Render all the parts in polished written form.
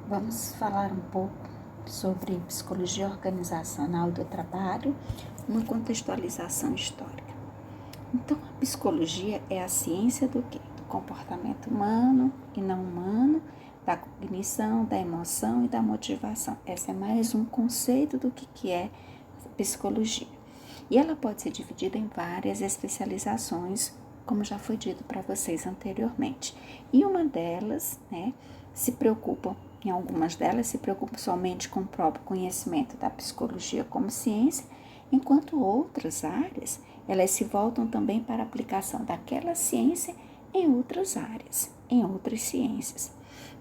Vamos falar um pouco sobre psicologia organizacional do trabalho, uma contextualização histórica. Então, a psicologia é a ciência do quê? Do comportamento humano e não humano, da cognição, da emoção e da motivação. Esse é mais um conceito do que é psicologia. E ela pode ser dividida em várias especializações, como já foi dito para vocês anteriormente. E uma delas, em algumas delas se preocupam somente com o próprio conhecimento da psicologia como ciência, enquanto outras áreas, elas se voltam também para a aplicação daquela ciência em outras áreas, em outras ciências.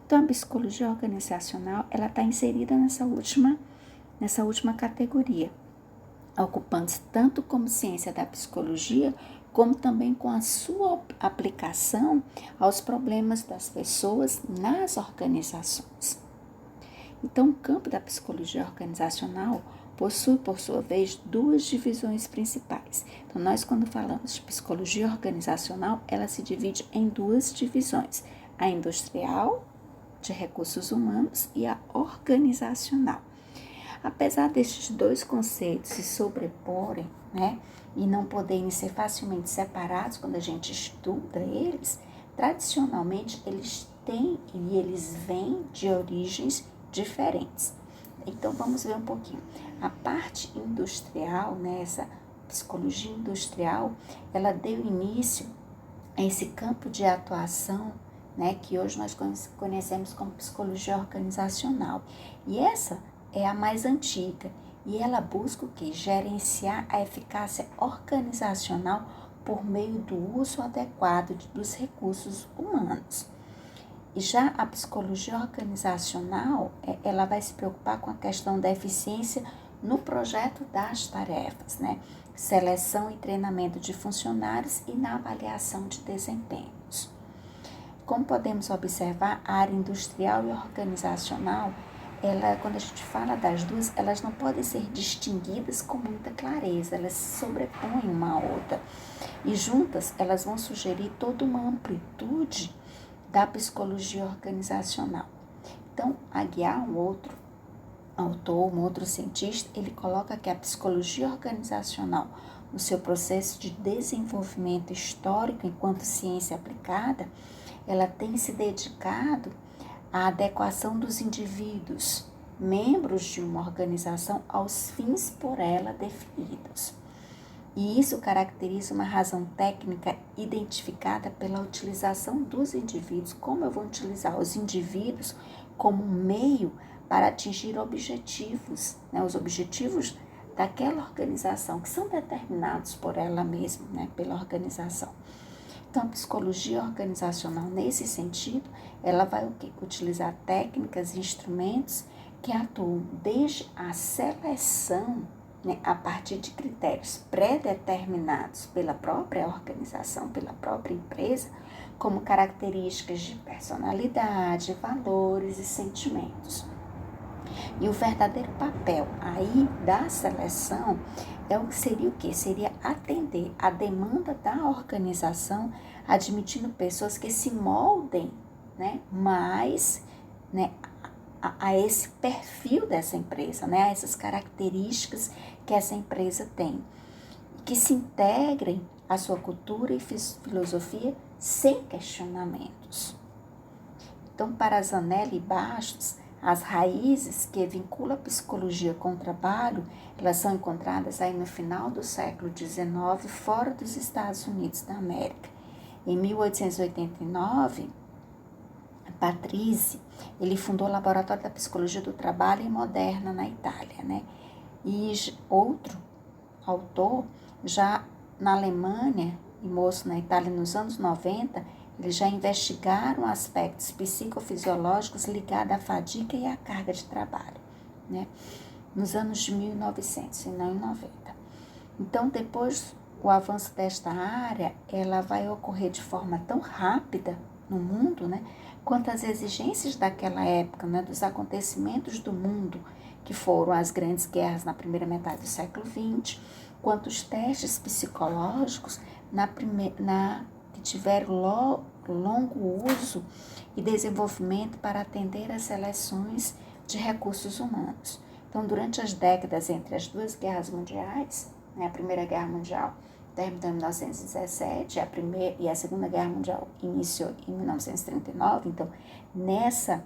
Então, a psicologia organizacional, ela está inserida nessa última categoria, ocupando-se tanto como ciência da psicologia, como também com a sua aplicação aos problemas das pessoas nas organizações. Então, o campo da psicologia organizacional possui, por sua vez, duas divisões principais. Então, nós, quando falamos de psicologia organizacional, ela se divide em duas divisões: a industrial, de recursos humanos, e a organizacional. Apesar destes dois conceitos se sobreporem, e não poderem ser facilmente separados quando a gente estuda eles, tradicionalmente eles têm e eles vêm de origens diferentes. Então, vamos ver um pouquinho. A parte industrial, essa psicologia industrial, ela deu início a esse campo de atuação, que hoje nós conhecemos como psicologia organizacional. E essa é a mais antiga e ela busca o quê? Gerenciar a eficácia organizacional por meio do uso adequado dos recursos humanos. E já a psicologia organizacional, ela vai se preocupar com a questão da eficiência no projeto das tarefas, seleção e treinamento de funcionários e na avaliação de desempenhos. Como podemos observar, a área industrial e organizacional, quando a gente fala das duas, elas não podem ser distinguidas com muita clareza, elas se sobrepõem uma à outra. E juntas, elas vão sugerir toda uma amplitude da psicologia organizacional. Então, Aguiar, um outro autor, um outro cientista, ele coloca que a psicologia organizacional, no seu processo de desenvolvimento histórico enquanto ciência aplicada, ela tem se dedicado à adequação dos indivíduos, membros de uma organização, aos fins por ela definidos. E isso caracteriza uma razão técnica identificada pela utilização dos indivíduos. Como eu vou utilizar os indivíduos como meio para atingir objetivos, os objetivos daquela organização, que são determinados por ela mesma, pela organização. Então, a psicologia organizacional, nesse sentido, ela vai utilizar técnicas e instrumentos que atuam desde a seleção, a partir de critérios pré-determinados pela própria organização, pela própria empresa, como características de personalidade, valores e sentimentos. E o verdadeiro papel aí da seleção seria o quê? Seria atender a demanda da organização, admitindo pessoas que se moldem, mais, a esse perfil dessa empresa, a essas características que essa empresa tem, que se integrem à sua cultura e filosofia sem questionamentos. Então, para Zanelli e Bastos, as raízes que vinculam a psicologia com o trabalho, elas são encontradas aí no final do século XIX, fora dos Estados Unidos da América. Em 1889, Patrizi, ele fundou o Laboratório da Psicologia do Trabalho em Moderna, na Itália, E outro autor, já na Alemanha e moço na Itália nos anos 90, eles já investigaram aspectos psicofisiológicos ligados à fadiga e à carga de trabalho, nos anos de 1900 e não em 90. Então, depois, o avanço desta área, ela vai ocorrer de forma tão rápida no mundo, quanto as exigências daquela época, dos acontecimentos do mundo, que foram as grandes guerras na primeira metade do século XX, quanto os testes psicológicos que tiveram longo uso e desenvolvimento para atender às seleções de recursos humanos. Então, durante as décadas entre as duas guerras mundiais, a Primeira Guerra Mundial terminou em 1917 e a Segunda Guerra Mundial iniciou em 1939, então, nessas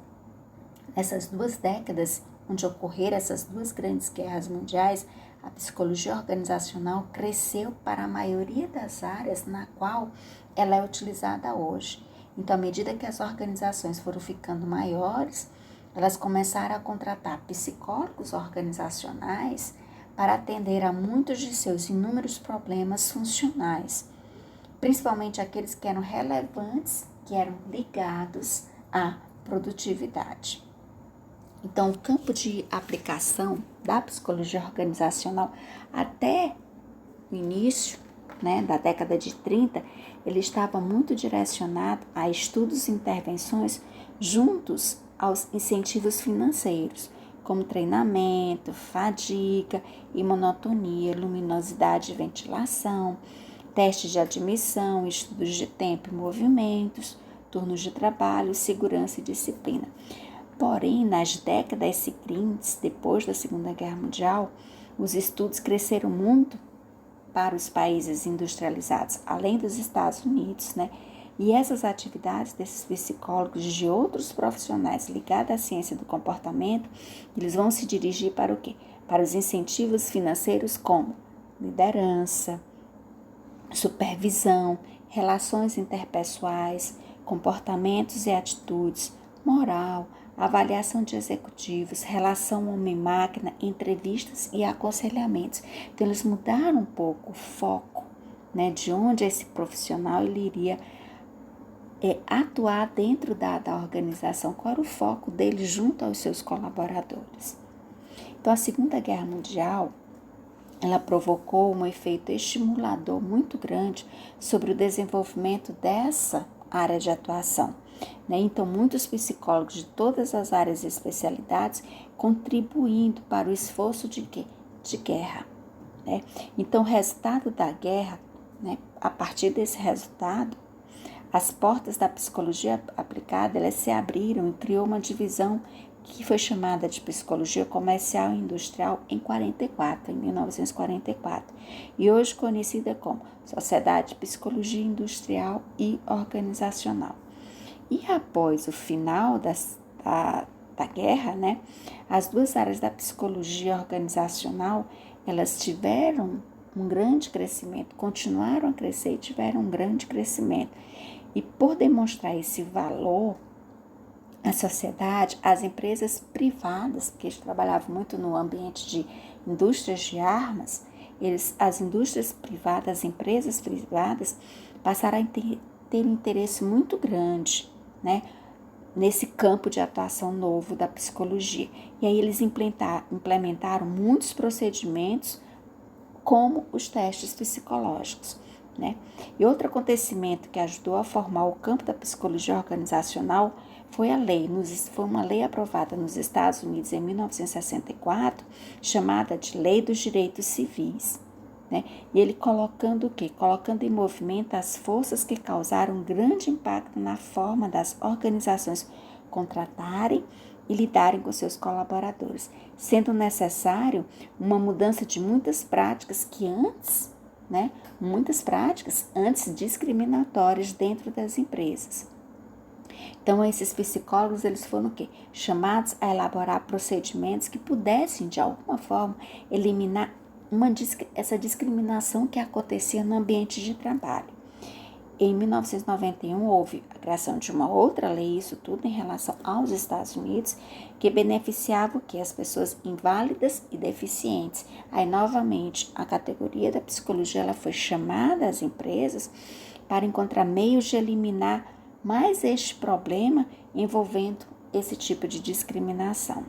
duas décadas, onde ocorreram essas duas grandes guerras mundiais, a psicologia organizacional cresceu para a maioria das áreas na qual ela é utilizada hoje. Então, à medida que as organizações foram ficando maiores, elas começaram a contratar psicólogos organizacionais para atender a muitos de seus inúmeros problemas funcionais, principalmente aqueles que eram relevantes, que eram ligados à produtividade. Então, o campo de aplicação da psicologia organizacional até o início, da década de 30, ele estava muito direcionado a estudos e intervenções juntos aos incentivos financeiros, como treinamento, fadiga e monotonia, luminosidade e ventilação, testes de admissão, estudos de tempo e movimentos, turnos de trabalho, segurança e disciplina. Porém, nas décadas seguintes, depois da Segunda Guerra Mundial, os estudos cresceram muito para os países industrializados, além dos Estados Unidos, E essas atividades desses psicólogos e de outros profissionais ligados à ciência do comportamento, eles vão se dirigir para o quê? Para os incentivos financeiros como liderança, supervisão, relações interpessoais, comportamentos e atitudes, moral, avaliação de executivos, relação homem-máquina, entrevistas e aconselhamentos. Então, eles mudaram um pouco o foco, de onde esse profissional ele iria atuar dentro da organização, qual era o foco dele junto aos seus colaboradores. Então, a Segunda Guerra Mundial, ela provocou um efeito estimulador muito grande sobre o desenvolvimento dessa área de atuação. Então, muitos psicólogos de todas as áreas e especialidades contribuindo para o esforço de quê? De guerra. Então, o resultado da guerra, a partir desse resultado, as portas da psicologia aplicada elas se abriram e criou uma divisão que foi chamada de psicologia comercial e industrial em 1944, e hoje conhecida como Sociedade de Psicologia Industrial e Organizacional. E após o final da guerra, as duas áreas da psicologia organizacional, elas tiveram um grande crescimento, continuaram a crescer e tiveram um grande crescimento. E por demonstrar esse valor à sociedade, as empresas privadas, porque eles trabalhavam muito no ambiente de indústrias de armas, as indústrias privadas, as empresas privadas passaram a ter um interesse muito grande, nesse campo de atuação novo da psicologia. E aí eles implementaram muitos procedimentos, como os testes psicológicos. E outro acontecimento que ajudou a formar o campo da psicologia organizacional foi uma lei aprovada nos Estados Unidos em 1964, chamada de Lei dos Direitos Civis. E ele colocando o quê? Colocando em movimento as forças que causaram grande impacto na forma das organizações contratarem e lidarem com seus colaboradores, sendo necessário uma mudança de muitas práticas antes discriminatórias dentro das empresas. Então, esses psicólogos, eles foram o quê? Chamados a elaborar procedimentos que pudessem, de alguma forma, eliminar essa discriminação que acontecia no ambiente de trabalho. Em 1991, houve a criação de uma outra lei, isso tudo em relação aos Estados Unidos, que beneficiava o quê? As pessoas inválidas e deficientes. Aí, novamente, a categoria da psicologia ela foi chamada às empresas para encontrar meios de eliminar mais este problema envolvendo esse tipo de discriminação.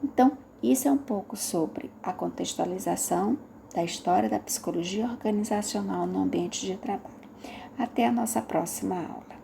Então, isso é um pouco sobre a contextualização da história da psicologia organizacional no ambiente de trabalho. Até a nossa próxima aula.